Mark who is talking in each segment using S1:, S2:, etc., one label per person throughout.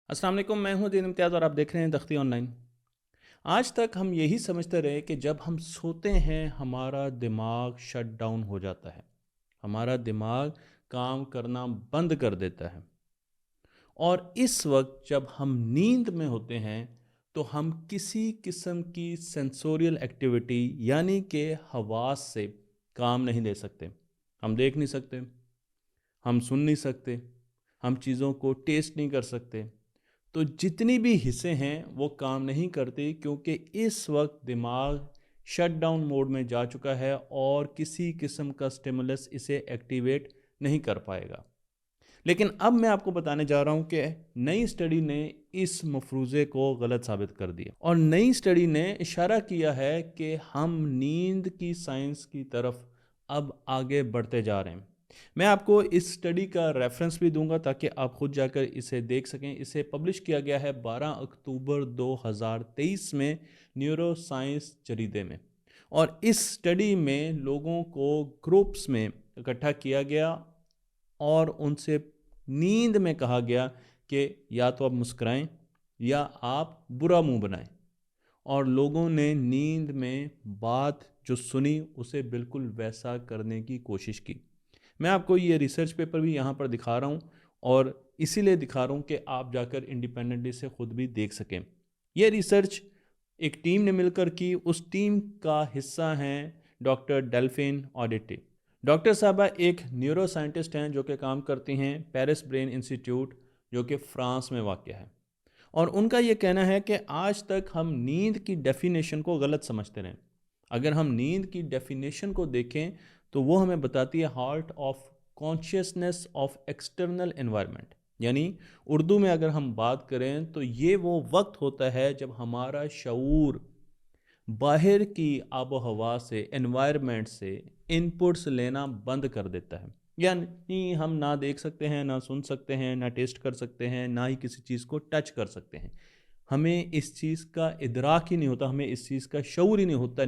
S1: अस्सलाम वालेकुम, मैं हूं दीन इम्तियाज़ और आप देख रहे हैं तख्ती ऑनलाइन। आज तक हम यही समझते रहे कि जब हम सोते हैं हमारा दिमाग शट डाउन हो जाता है, हमारा दिमाग काम करना बंद कर देता है। और इस वक्त जब हम नींद में होते हैं तो हम किसी किस्म की सेंसोरियल एक्टिविटी यानी कि हवास से काम नहीं ले सकते। हम देख नहीं सकते, हम सुन नहीं सकते, हम चीज़ों को टेस्ट नहीं कर सकते। तो जितनी भी हिस्से हैं वो काम नहीं करते क्योंकि इस वक्त दिमाग शट डाउन मोड में जा चुका है और किसी किस्म का स्टिमुलस इसे एक्टिवेट नहीं कर पाएगा। लेकिन अब मैं आपको बताने जा रहा हूं कि नई स्टडी ने इस मफरूज़े को गलत साबित कर दिया और नई स्टडी ने इशारा किया है कि हम नींद की साइंस की तरफ अब आगे बढ़ते जा रहे हैं। मैं आपको इस स्टडी का रेफरेंस भी दूंगा ताकि आप खुद जाकर इसे देख सकें। इसे पब्लिश किया गया है 12 अक्टूबर 2023 में न्यूरो साइंस जरीदे में। और इस स्टडी में लोगों को ग्रुप्स में इकट्ठा किया गया और उनसे नींद में कहा गया कि या तो आप मुस्कुराएं या आप बुरा मुंह बनाएं। और लोगों ने नींद में बात जो सुनी उसे बिल्कुल वैसा करने की कोशिश की। मैं आपको ये रिसर्च पेपर भी यहाँ पर दिखा रहा हूँ और इसीलिए दिखा रहा हूँ कि आप जाकर इंडिपेंडेंटली से खुद भी देख सकें। ये रिसर्च एक टीम ने मिलकर की। उस टीम का हिस्सा हैं डॉक्टर डेल्फिन ऑडिटी। डॉक्टर साहबा एक न्यूरो साइंटिस्ट हैं जो कि काम करती हैं पेरिस ब्रेन इंस्टीट्यूट जो कि फ्रांस में वाक़ है। और उनका ये कहना है कि आज तक हम नींद की डेफिनेशन को गलत समझते रहे। अगर हम नींद की डेफिनेशन को देखें तो वो हमें बताती है heart of consciousness of external environment. यानी उर्दू में अगर हम बात करें तो ये वो वक्त होता है जब हमारा शऊर बाहर की आबो हवा से, एनवायरनमेंट से इनपुट्स लेना बंद कर देता है। यानी हम ना देख सकते हैं, ना सुन सकते हैं, ना टेस्ट कर सकते हैं, ना ही किसी चीज़ को टच कर सकते हैं। हमें इस चीज़ का इदराक ही नहीं होता, हमें इस चीज़ का शऊर ही नहीं होता।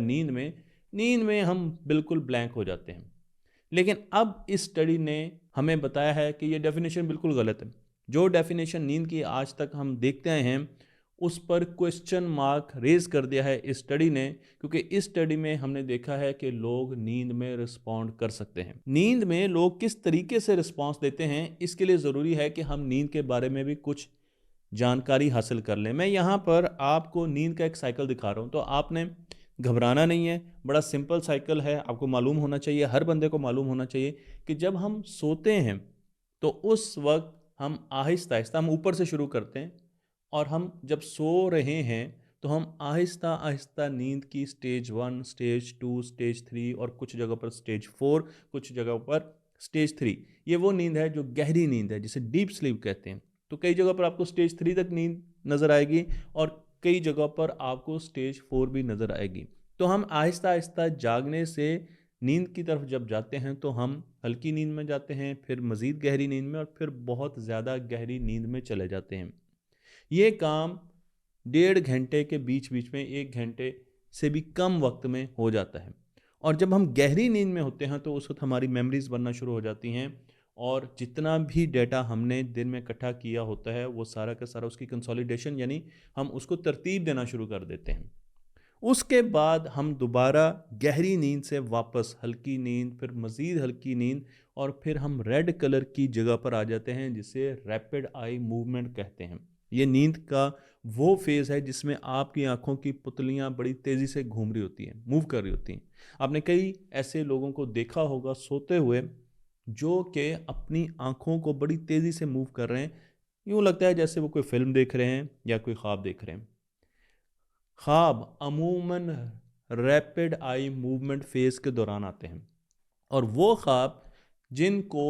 S1: नींद में हम बिल्कुल ब्लैंक हो जाते हैं। लेकिन अब इस स्टडी ने हमें बताया है कि ये डेफिनेशन बिल्कुल गलत है। जो डेफिनेशन नींद की आज तक हम देखते आए हैं उस पर क्वेश्चन मार्क रेज कर दिया है इस स्टडी ने, क्योंकि इस स्टडी में हमने देखा है कि लोग नींद में रिस्पॉन्ड कर सकते हैं। नींद में लोग किस तरीके से रिस्पॉन्स देते हैं इसके लिए ज़रूरी है कि हम नींद के बारे में भी कुछ जानकारी हासिल कर लें। मैं यहाँ पर आपको नींद का एक साइकिल दिखा रहा हूँ, तो आपने घबराना नहीं है। बड़ा सिंपल साइकिल है, आपको मालूम होना चाहिए, हर बंदे को मालूम होना चाहिए कि जब हम सोते हैं तो उस वक्त हम आहिस्ता आहिस्ता हम ऊपर से शुरू करते हैं और हम जब सो रहे हैं तो हम आहिस्ता आहिस्ता नींद की स्टेज 1, स्टेज 2, स्टेज 3 और कुछ जगह पर स्टेज 4, कुछ जगह पर स्टेज 3। ये वो नींद है जो गहरी नींद है जिसे डीप स्लीप कहते हैं। तो कई जगह पर आपको स्टेज 3 तक नींद नज़र आएगी और कई जगह पर आपको स्टेज 4 भी नज़र आएगी। तो हम आहिस्ता आहिस्ता जागने से नींद की तरफ जब जाते हैं तो हम हल्की नींद में जाते हैं, फिर मज़ीद गहरी नींद में और फिर बहुत ज़्यादा गहरी नींद में चले जाते हैं। ये काम 1.5 घंटे के बीच बीच में, 1 घंटे से भी कम वक्त में हो जाता है। और जब हम गहरी नींद में होते हैं तो उस वक्त हमारी मेमोरीज बनना शुरू हो जाती हैं और जितना भी डेटा हमने दिन में इकट्ठा किया होता है वो सारा का सारा उसकी कंसोलिडेशन यानी हम उसको तरतीब देना शुरू कर देते हैं। उसके बाद हम दोबारा गहरी नींद से वापस हल्की नींद, फिर मज़ीद हल्की नींद और फिर हम रेड कलर की जगह पर आ जाते हैं जिसे रैपिड आई मूवमेंट कहते हैं। ये नींद का वो फेज़ है जिसमें आपकी आंखों की पुतलियां बड़ी तेज़ी से घूम रही होती हैं, मूव कर रही होती हैं। आपने कई ऐसे लोगों को देखा होगा सोते हुए जो कि अपनी आंखों को बड़ी तेज़ी से मूव कर रहे हैं। यूँ लगता है जैसे वो कोई फिल्म देख रहे हैं या कोई ख्वाब देख रहे हैं। ख्वाब अमूमन रैपिड आई मूवमेंट फेज के दौरान आते हैं और वो ख्वाब जिनको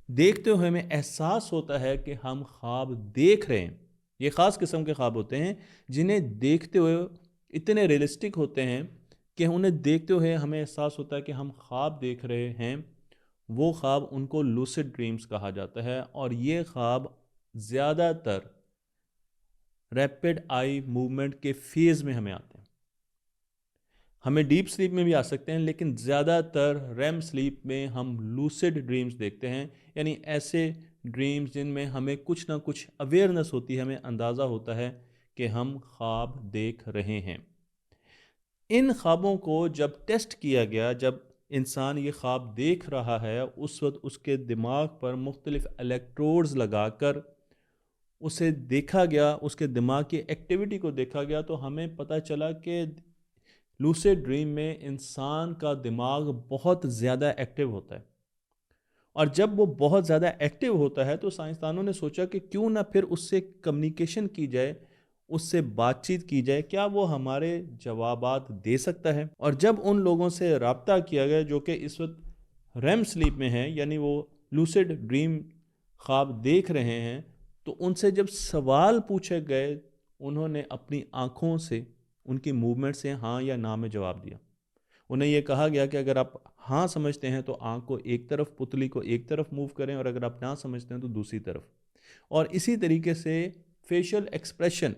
S1: देखते हुए हमें एहसास होता है कि हम ख्वाब देख रहे हैं, ये ख़ास किस्म के ख्वाब होते हैं जिन्हें देखते हुए इतने रियलिस्टिक होते हैं कि उन्हें देखते हुए हमें एहसास होता है कि हम ख्वाब देख रहे हैं। वो ख्वाब उनको लूसिड ड्रीम्स कहा जाता है और ये ख्वाब ज़्यादातर रैपिड आई मूवमेंट के फेज़ में हमें आते हैं। हमें डीप स्लीप में भी आ सकते हैं लेकिन ज़्यादातर रैम स्लीप में हम लूसिड ड्रीम्स देखते हैं, यानी ऐसे ड्रीम्स जिनमें हमें कुछ ना कुछ अवेयरनेस होती है, हमें अंदाज़ा होता है कि हम ख्वाब देख रहे हैं। इन ख्वाबों को जब टेस्ट किया गया, जब इंसान ये ख्वाब देख रहा है, उस वक्त उसके दिमाग पर मुख्तलिफ इलेक्ट्रोड्स लगाकर उसे देखा गया, उसके दिमाग की एक्टिविटी को देखा गया, तो हमें पता चला कि लूसिड ड्रीम में इंसान का दिमाग बहुत ज़्यादा एक्टिव होता है। और जब वो बहुत ज़्यादा एक्टिव होता है तो साइंसदानों ने सोचा कि क्यों ना फिर उससे कम्युनिकेशन की जाए, उससे बातचीत की जाए, क्या वो हमारे जवाबात दे सकता है। और जब उन लोगों से रब्ता किया गया जो कि इस वक्त रेम स्लीप में हैं, यानी वो लूसिड ड्रीम ख्वाब देख रहे हैं, तो उनसे जब सवाल पूछे गए, उन्होंने अपनी आँखों से, उनकी मूवमेंट से हाँ या ना में जवाब दिया। उन्हें यह कहा गया कि अगर आप हाँ समझते हैं तो आंख को एक तरफ, पुतली को एक तरफ मूव करें, और अगर आप ना समझते हैं तो दूसरी तरफ। और इसी तरीके से फेशियल एक्सप्रेशन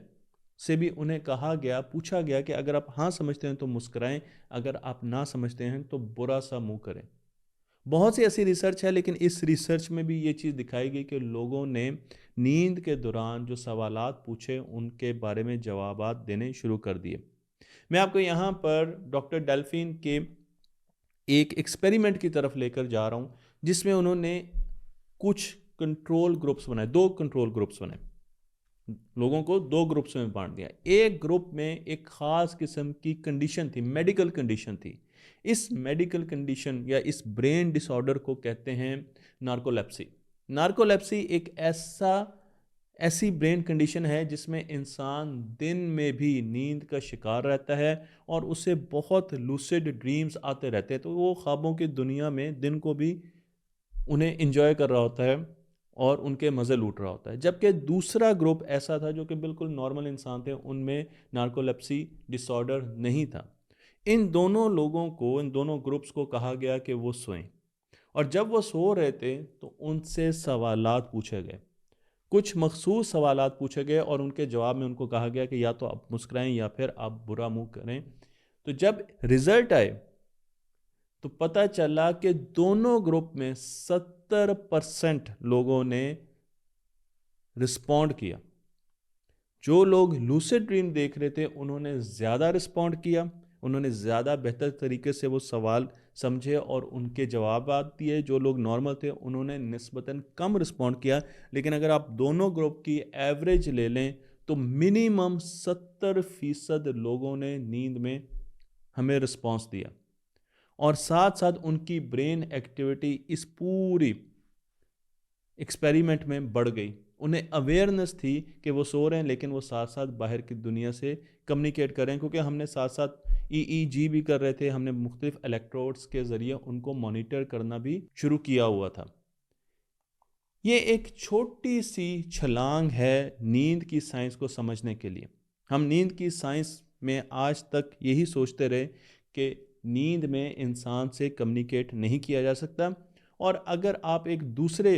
S1: से भी उन्हें कहा गया, पूछा गया कि अगर आप हाँ समझते हैं तो मुस्कुराएं, अगर आप ना समझते हैं तो बुरा सा मुंह करें। बहुत सी ऐसी रिसर्च है, लेकिन इस रिसर्च में भी ये चीज़ दिखाई गई कि लोगों ने नींद के दौरान जो सवालात पूछे उनके बारे में जवाबात देने शुरू कर दिए। मैं आपको यहाँ पर डॉक्टर डेल्फिन के एक एक्सपेरिमेंट की तरफ लेकर जा रहा हूँ, जिसमें उन्होंने कुछ कंट्रोल ग्रुप्स बनाए, 2 कंट्रोल ग्रुप्स बनाए। लोगों को 2 ग्रुप्स में बांट दिया। एक ग्रुप में एक खास किस्म की कंडीशन थी, मेडिकल कंडीशन थी। इस मेडिकल कंडीशन या इस ब्रेन डिसऑर्डर को कहते हैं नार्कोलेप्सी। नार्कोलेप्सी एक ऐसी ब्रेन कंडीशन है जिसमें इंसान दिन में भी नींद का शिकार रहता है और उसे बहुत लूसिड ड्रीम्स आते रहते हैं। तो वो ख्वाबों की दुनिया में दिन को भी उन्हें इंजॉय कर रहा होता है और उनके मज़े लूट रहा होता है। जबकि दूसरा ग्रुप ऐसा था जो कि बिल्कुल नॉर्मल इंसान थे, उनमें नार्कोलेप्सी डिसऑर्डर नहीं था। इन दोनों लोगों को, इन दोनों ग्रुप्स को कहा गया कि वो सोएं, और जब वो सो रहे थे तो उनसे सवालात पूछे गए, कुछ मखसूस सवालात पूछे गए, और उनके जवाब में उनको कहा गया कि या तो आप मुस्कुराएं या फिर आप बुरा मुंह करें। तो जब रिजल्ट आए तो पता चला कि दोनों ग्रुप में 70% लोगों ने रिस्पॉन्ड किया। जो लोग लूसिड ड्रीम देख रहे थे उन्होंने ज़्यादा रिस्पॉन्ड किया, उन्होंने ज़्यादा बेहतर तरीके से वो सवाल समझे और उनके जवाब दिए। जो लोग नॉर्मल थे उन्होंने निस्बतन कम रिस्पॉन्ड किया। लेकिन अगर आप दोनों ग्रुप की एवरेज ले लें तो मिनिमम 70% लोगों ने नींद में हमें रिस्पॉन्स दिया, और साथ साथ उनकी ब्रेन एक्टिविटी इस पूरी एक्सपेरिमेंट में बढ़ गई। उन्हें अवेयरनेस थी कि वो सो रहे हैं, लेकिन वो साथ साथ बाहर की दुनिया से कम्युनिकेट कर रहे हैं, क्योंकि हमने साथ साथ ईईजी भी कर रहे थे, हमने मुख्तलिफ इलेक्ट्रोड्स के ज़रिए उनको मॉनिटर करना भी शुरू किया हुआ था। ये एक छोटी सी छलांग है नींद की साइंस को समझने के लिए। हम नींद की साइंस में आज तक यही सोचते रहे कि नींद में इंसान से कम्युनिकेट नहीं किया जा सकता, और अगर आप एक दूसरे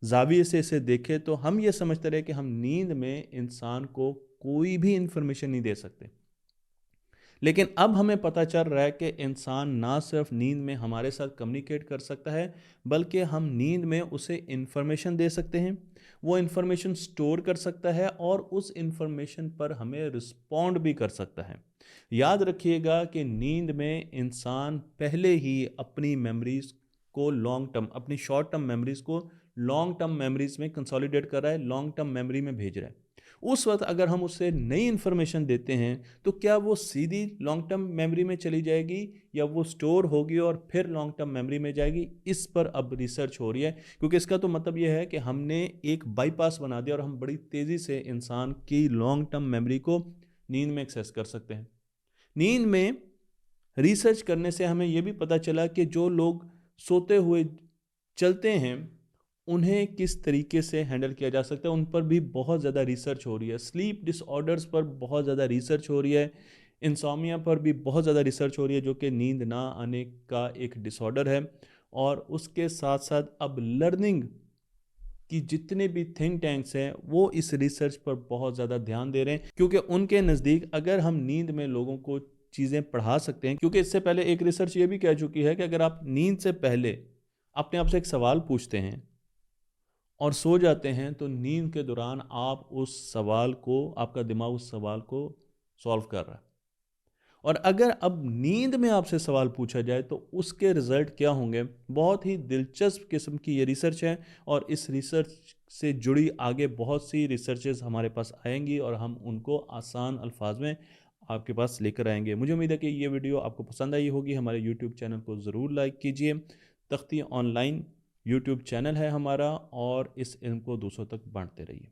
S1: जाविये से इसे देखें तो हम ये समझते रहे कि हम नींद में इंसान को कोई भी इंफॉर्मेशन नहीं दे सकते। लेकिन अब हमें पता चल रहा है कि इंसान ना सिर्फ नींद में हमारे साथ कम्युनिकेट कर सकता है, बल्कि हम नींद में उसे इंफॉर्मेशन दे सकते हैं, वो इंफॉर्मेशन स्टोर कर सकता है और उस इंफॉर्मेशन पर हमें रिस्पॉन्ड भी कर सकता है। याद रखिएगा कि नींद में इंसान पहले ही अपनी मेमोरीज को लॉन्ग टर्म, अपनी शॉर्ट टर्म मेमोरीज को लॉन्ग टर्म मेमोरीज में कंसोलिडेट कर रहा है, लॉन्ग टर्म मेमोरी में भेज रहा है। उस वक्त अगर हम उसे नई इन्फॉर्मेशन देते हैं तो क्या वो सीधी लॉन्ग टर्म मेमोरी में चली जाएगी या वो स्टोर होगी और फिर लॉन्ग टर्म मेमोरी में जाएगी? इस पर अब रिसर्च हो रही है, क्योंकि इसका तो मतलब ये है कि हमने एक बाईपास बना दिया और हम बड़ी तेज़ी से इंसान की लॉन्ग टर्म मेमोरी को नींद में एक्सेस कर सकते हैं। नींद में रिसर्च करने से हमें यह भी पता चला कि जो लोग सोते हुए चलते हैं उन्हें किस तरीके से हैंडल किया जा सकता है, उन पर भी बहुत ज़्यादा रिसर्च हो रही है। स्लीप डिसऑर्डर्स पर बहुत ज़्यादा रिसर्च हो रही है, इंसोमिया पर भी बहुत ज़्यादा रिसर्च हो रही है, जो कि नींद ना आने का एक डिसऑर्डर है। और उसके साथ साथ अब लर्निंग की जितने भी थिंक टैंक्स हैं वो इस रिसर्च पर बहुत ज़्यादा ध्यान दे रहे हैं, क्योंकि उनके नज़दीक अगर हम नींद में लोगों को चीज़ें पढ़ा सकते हैं, क्योंकि इससे पहले एक रिसर्च ये भी कह चुकी है कि अगर आप नींद से पहले अपने आप से एक सवाल पूछते हैं और सो जाते हैं, तो नींद के दौरान आप उस सवाल को आपका दिमाग उस सवाल को सॉल्व कर रहा है। और अगर अब नींद में आपसे सवाल पूछा जाए तो उसके रिजल्ट क्या होंगे? बहुत ही दिलचस्प किस्म की ये रिसर्च है, और इस रिसर्च से जुड़ी आगे बहुत सी रिसर्चेस हमारे पास आएंगी और हम उनको आसान अल्फाज में आपके पास लेकर आएंगे। मुझे उम्मीद है कि ये वीडियो आपको पसंद आई होगी। हमारे यूट्यूब चैनल को ज़रूर लाइक कीजिए। तख्ती ऑनलाइन यूट्यूब चैनल है हमारा, और इस इल्म को दूसरों तक बांटते रहिए।